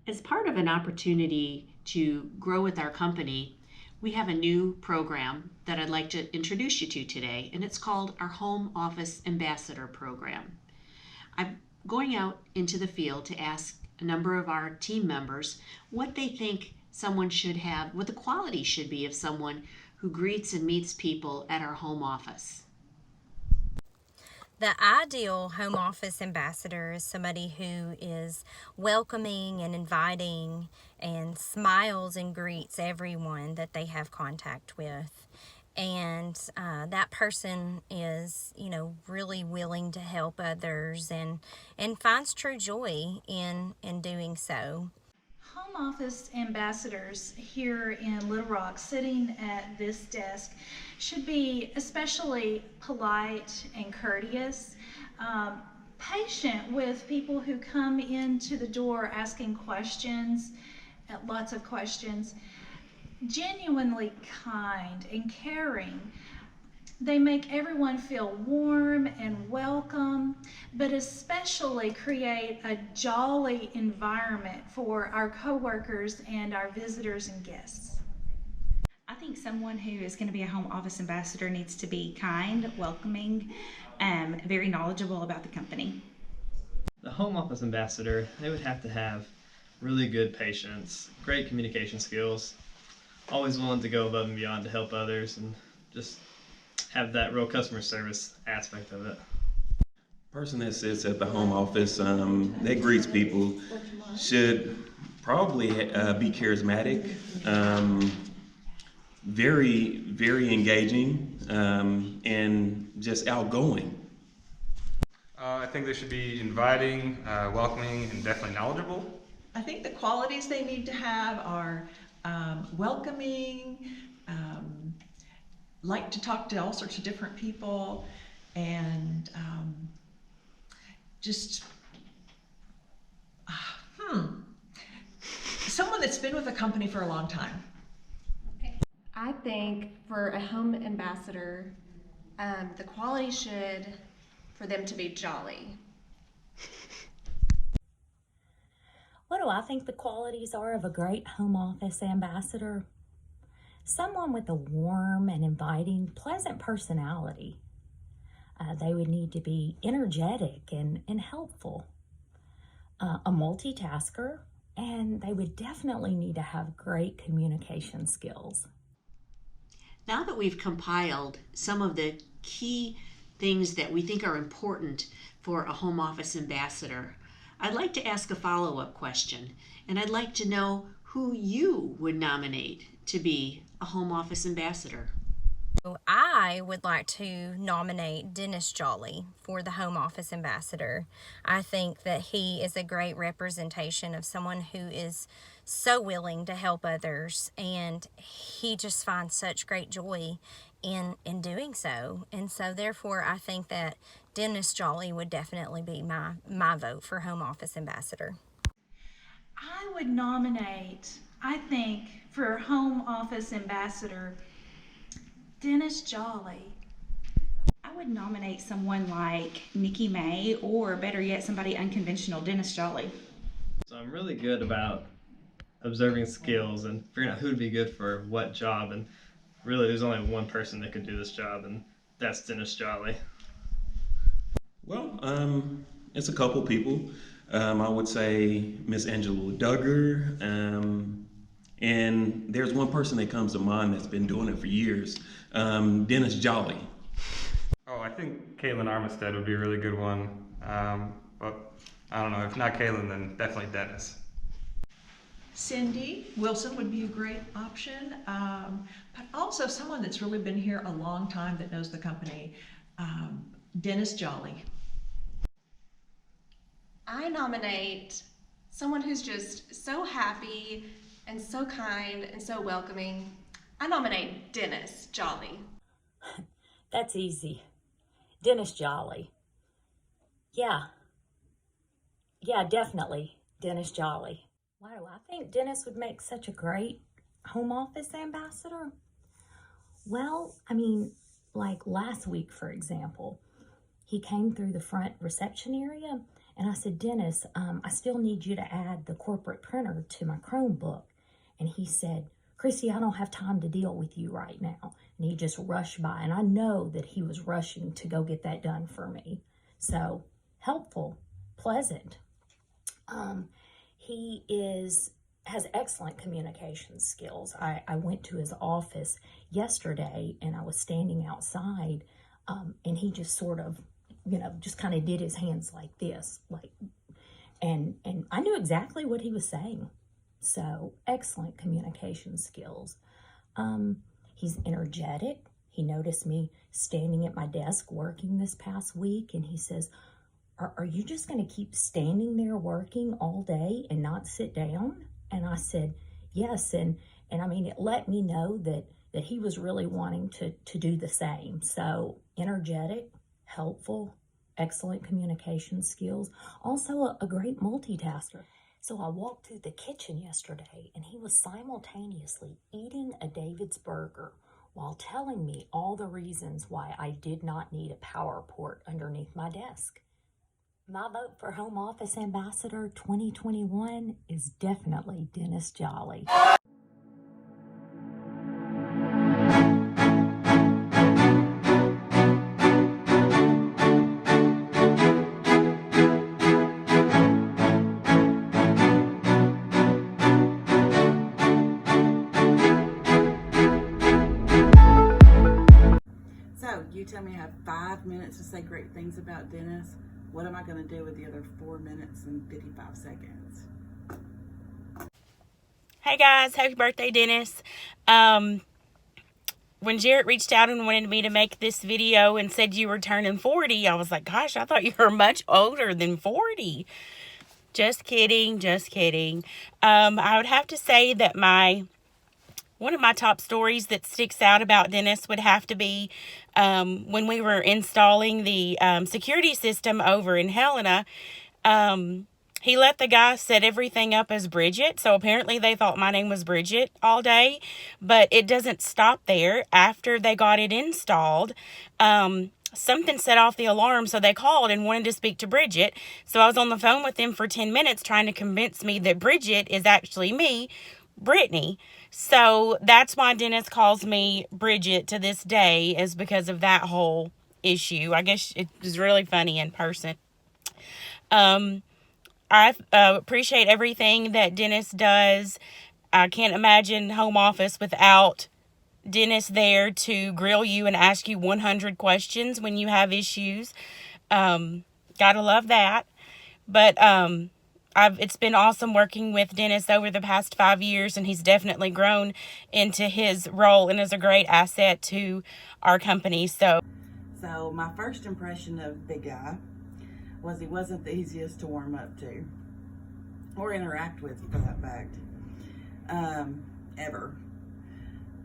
As part of an opportunity to grow with our company, we have a new program that I'd like to introduce you to today, and it's called our Home Office Ambassador Program. I'm going out into the field to ask a number of our team members what they think someone should have, what the quality should be of someone who greets and meets people at our home office. The ideal home office ambassador is somebody who is welcoming and inviting and smiles and greets everyone that they have contact with. And that person is, really willing to help others and finds true joy in doing so. Home office ambassadors here in Little Rock sitting at this desk should be especially polite and courteous, patient with people who come into the door asking questions, lots of questions, genuinely kind and caring. They make everyone feel warm and welcome, but especially create a jolly environment for our coworkers and our visitors and guests. I think someone who is going to be a home office ambassador needs to be kind, welcoming, very knowledgeable about the company. The home office ambassador, they would have to have really good patience, great communication skills, always willing to go above and beyond to help others, and just have that real customer service aspect of it. Person that sits at the home office that greets people should probably be charismatic, very engaging, and just outgoing. I think they should be inviting, welcoming, and definitely knowledgeable. I think the qualities they need to have are welcoming, like to talk to all sorts of different people, and just someone that's been with the company for a long time. I think for a home ambassador, the quality should for them to be jolly. What do I think the qualities are of a great home office ambassador? Someone with a warm and inviting, pleasant personality. They would need to be energetic and helpful, a multitasker, and they would definitely need to have great communication skills. Now that we've compiled some of the key things that we think are important for a home office ambassador, I'd like to ask a follow-up question, and I'd like to know who you would nominate to be a home office ambassador. I would like to nominate Dennis Jolly for the home office ambassador. I think that he is a great representation of someone who is so willing to help others, and he just finds such great joy in doing so. And so therefore I think that Dennis Jolly would definitely be my vote for home office ambassador. I would nominate, I think, for home office ambassador, Dennis Jolly. I would nominate someone like Nikki May, or better yet, somebody unconventional, Dennis Jolly. So I'm really good about observing skills and figuring out who would be good for what job, and really there's only one person that could do this job, and that's Dennis Jolly. Well, it's a couple people. I would say Miss Angela Duggar, and there's one person that comes to mind that's been doing it for years, Dennis Jolly. Oh, I think Caitlin Armistead would be a really good one. But I don't know, if not Caitlin, then definitely Dennis. Cindy Wilson would be a great option, but also someone that's really been here a long time that knows the company, Dennis Jolly. I nominate someone who's just so happy and so kind and so welcoming. I nominate Dennis Jolly. That's easy. Dennis Jolly. Yeah, definitely Dennis Jolly. Wow, I think Dennis would make such a great home office ambassador. Well, I mean, like last week, for example, he came through the front reception area And I said, Dennis, I still need you to add the corporate printer to my Chromebook. And he said, Chrissy, I don't have time to deal with you right now. And he just rushed by. And I know that he was rushing to go get that done for me. So helpful, pleasant. He has excellent communication skills. I went to his office yesterday and I was standing outside and he just sort of, just kind of did his hands like this, and I knew exactly what he was saying. So excellent communication skills. He's energetic. He noticed me standing at my desk working this past week and he says, are you just going to keep standing there working all day and not sit down? And I said, yes. And I mean, it let me know that he was really wanting to do the same. So energetic, helpful, excellent communication skills, also a great multitasker. So I walked through the kitchen yesterday and he was simultaneously eating a David's burger while telling me all the reasons why I did not need a power port underneath my desk. My vote for Home Office Ambassador 2021 is definitely Dennis Jolly. So, you tell me I have 5 minutes to say great things about Dennis. What am I going to do with the other 4 minutes and 55 seconds? Hey guys, happy birthday, Dennis. When Jarrett reached out and wanted me to make this video and said you were turning 40, I was like, gosh, I thought you were much older than 40. Just kidding, just kidding. I would have to say that one of my top stories that sticks out about Dennis would have to be when we were installing the security system over in Helena. He let the guy set everything up as Bridget. So apparently they thought my name was Bridget all day. But it doesn't stop there. After they got it installed, something set off the alarm. So they called and wanted to speak to Bridget. So I was on the phone with them for 10 minutes trying to convince me that Bridget is actually me, Brittany. So that's why Dennis calls me Bridget to this day, is because of that whole issue. I guess it was really funny in person. I appreciate everything that Dennis does. I can't imagine home office without Dennis there to grill you and ask you 100 questions when you have issues. Gotta love that. But it's been awesome working with Dennis over the past 5 years, and he's definitely grown into his role and is a great asset to our company. So my first impression of Big Guy was he wasn't the easiest to warm up to or interact with, for that fact, ever.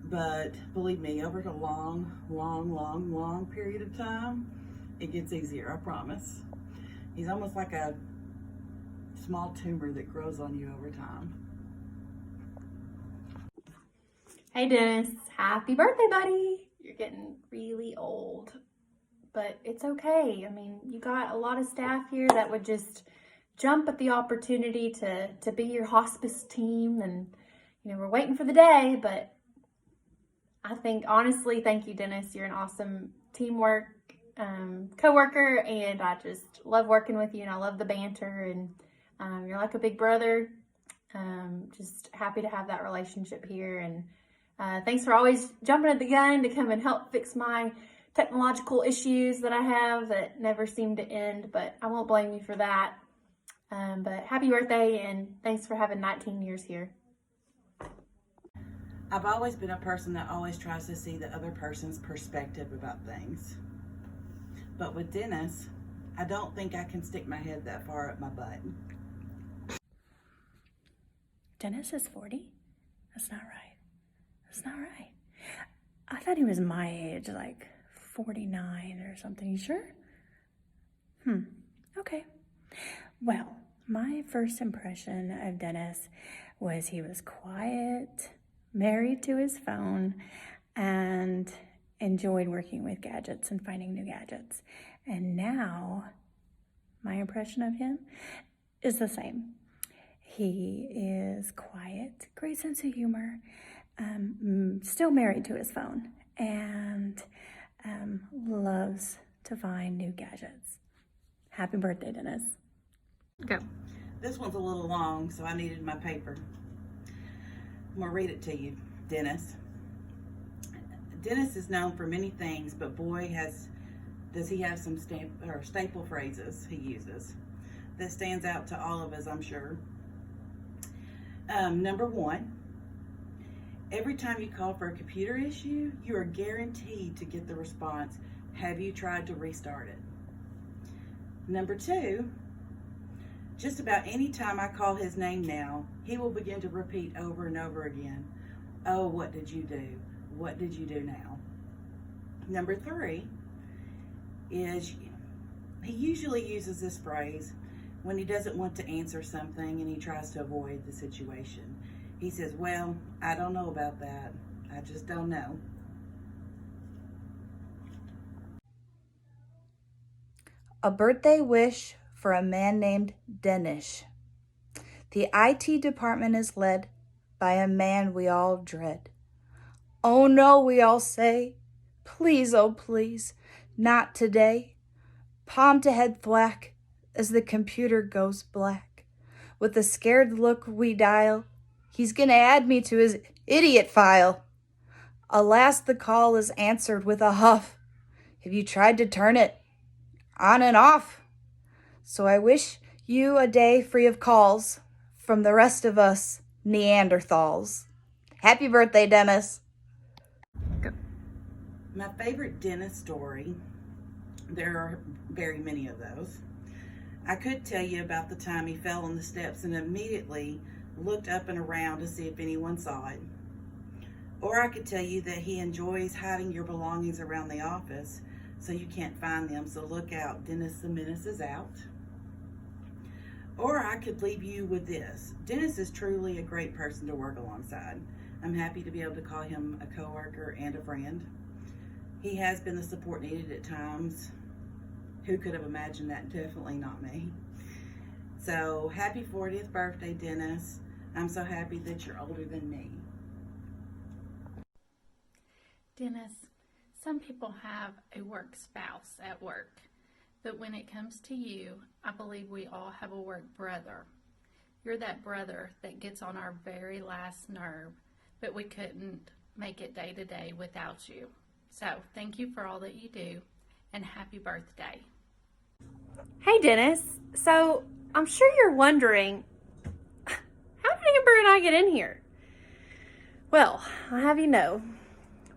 But believe me, over a long period of time, it gets easier, I promise. He's almost like a small tumor that grows on you over time. Hey Dennis, happy birthday, buddy. You're getting really old, but it's okay. I mean, you got a lot of staff here that would just jump at the opportunity to be your hospice team, and we're waiting for the day. But I think, honestly, thank you, Dennis. You're an awesome teamwork co-worker, and I just love working with you, and I love the banter, and you're like a big brother. Just happy to have that relationship here, and thanks for always jumping at the gun to come and help fix my technological issues that I have that never seem to end, but I won't blame you for that. But happy birthday, and thanks for having 19 years here. I've always been a person that always tries to see the other person's perspective about things. But with Dennis, I don't think I can stick my head that far up my butt. Dennis is 40? That's not right. That's not right. I thought he was my age, like 49 or something. You sure? Okay. Well, my first impression of Dennis was he was quiet, married to his phone, and enjoyed working with gadgets and finding new gadgets. And now my impression of him is the same. He is quiet, great sense of humor, still married to his phone, and loves to find new gadgets. Happy birthday, Dennis. Go. This one's a little long, so I needed my paper. I'm gonna read it to you, Dennis. Dennis is known for many things, but boy, does he have some staple phrases he uses that stands out to all of us, I'm sure. Number one, every time you call for a computer issue, you are guaranteed to get the response, have you tried to restart it? Number two, just about any time I call his name now, he will begin to repeat over and over again, oh, what did you do? What did you do now? Number three is he usually uses this phrase when he doesn't want to answer something and he tries to avoid the situation. He says, well, I don't know about that. I just don't know. A birthday wish for a man named Dennis. The IT department is led by a man we all dread. Oh no, we all say, please, oh please, not today. Palm to head thwack as the computer goes black. With a scared look we dial, he's gonna add me to his idiot file. Alas, the call is answered with a huff. Have you tried to turn it on and off? So I wish you a day free of calls from the rest of us Neanderthals. Happy birthday, Dennis. My favorite Dennis story, there are very many of those. I could tell you about the time he fell on the steps and immediately looked up and around to see if anyone saw it. Or I could tell you that he enjoys hiding your belongings around the office so you can't find them, so look out, Dennis the Menace is out. Or I could leave you with this. Dennis is truly a great person to work alongside. I'm happy to be able to call him a coworker and a friend. He has been the support needed at times. Who could have imagined that? Definitely not me. So happy 40th birthday, Dennis. I'm so happy that you're older than me. Dennis, some people have a work spouse at work, but when it comes to you, I believe we all have a work brother. You're that brother that gets on our very last nerve, but we couldn't make it day to day without you. So thank you for all that you do, and happy birthday. Hey Dennis, so I'm sure you're wondering, how did Amber and I get in here? Well, I'll have you know,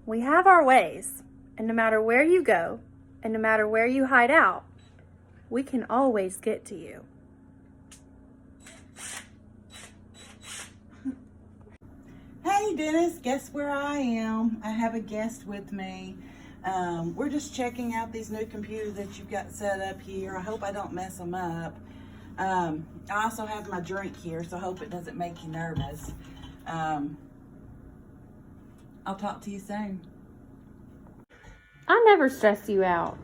we have our ways, and no matter where you go, and no matter where you hide out, we can always get to you. Hey Dennis, guess where I am? I have a guest with me. We're just checking out these new computers that you've got set up here. I hope I don't mess them up. I also have my drink here, so I hope it doesn't make you nervous. I'll talk to you soon. I never stress you out.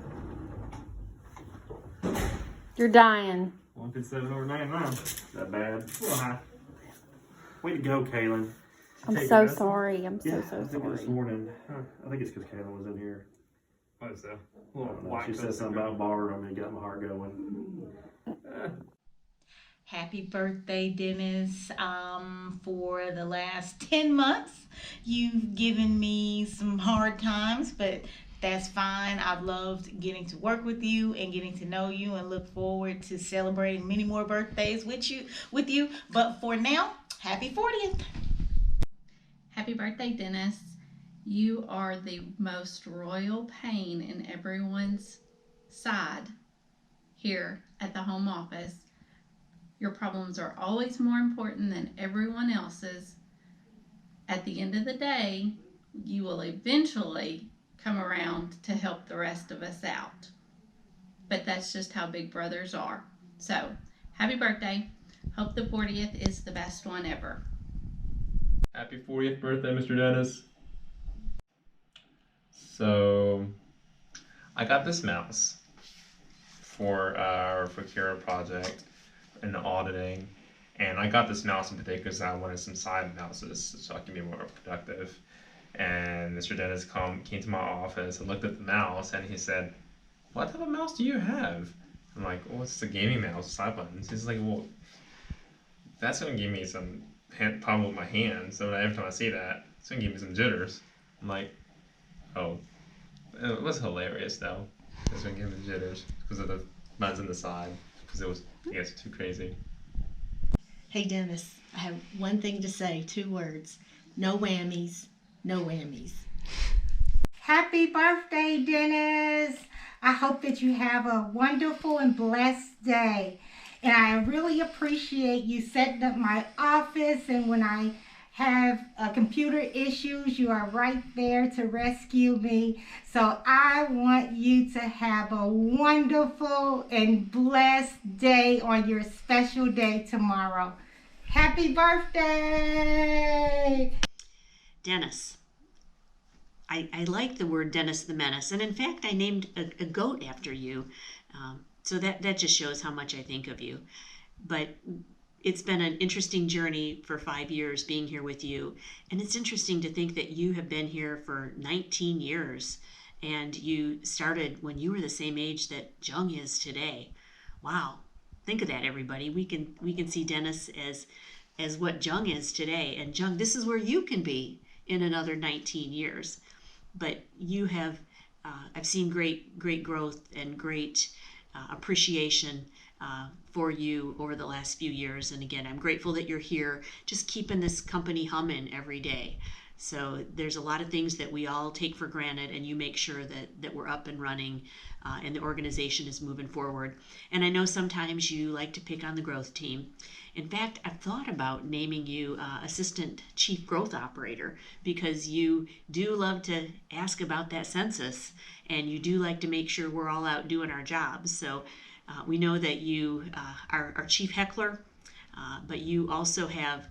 You're dying. 157 over 99. That bad. Well, hi. Way to go, Kaylin. I'm so sorry. I'm so I think sorry. this morning, I think it's because Kaylin was in here. What is that? She said something about barroom and got my heart going. Happy birthday, Dennis. For the last 10 months, you've given me some hard times, but that's fine. I've loved getting to work with you and getting to know you and look forward to celebrating many more birthdays with you. But for now, happy 40th. Happy birthday, Dennis. You are the most royal pain in everyone's side here at the home office. Your problems are always more important than everyone else's. At the end of the day, you will eventually come around to help the rest of us out. But that's just how big brothers are. So, happy birthday. Hope the 40th is the best one ever. Happy 40th birthday, Mr. Dennis. So, I got this mouse for our Fakira project in the auditing, and I got this mouse in particular because I wanted some side mouses so I can be more productive. And Mr. Dennis came to my office and looked at the mouse, and he said, "What type of mouse do you have?" I'm like, "Oh, it's a gaming mouse, side buttons." He's like, "Well, that's gonna give me some problem with my hand. So every time I see that, it's gonna give me some jitters." I'm like, "Oh." It was hilarious though. It was gonna give me jitters because of the buttons on the side because it was, I guess, too crazy. Hey Dennis, I have one thing to say, 2 words. No whammies, no whammies. Happy birthday, Dennis. I hope that you have a wonderful and blessed day. And I really appreciate you setting up my office, and when I have computer issues, you are right there to rescue me. So I want you to have a wonderful and blessed day on your special day tomorrow. Happy birthday! Dennis. I like the word Dennis the Menace, and in fact I named a goat after you, so that just shows how much I think of you. But it's been an interesting journey for 5 years being here with you, and it's interesting to think that you have been here for 19 years, and you started when you were the same age that Jung is today. Wow, think of that, everybody. We can see Dennis as what Jung is today, and Jung, this is where you can be in another 19 years. But you have, I've seen great growth and great appreciation for you over the last few years. And again, I'm grateful that you're here, just keeping this company humming every day. So there's a lot of things that we all take for granted, and you make sure that we're up and running and the organization is moving forward. And I know sometimes you like to pick on the growth team. In fact, I've thought about naming you Assistant Chief Growth Operator, because you do love to ask about that census, and you do like to make sure we're all out doing our jobs. So we know that you are our chief heckler, but you also have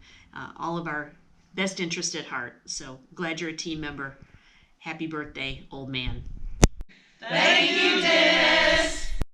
all of our best interest at heart. So glad you're a team member. Happy birthday, old man. Thank you, Dennis.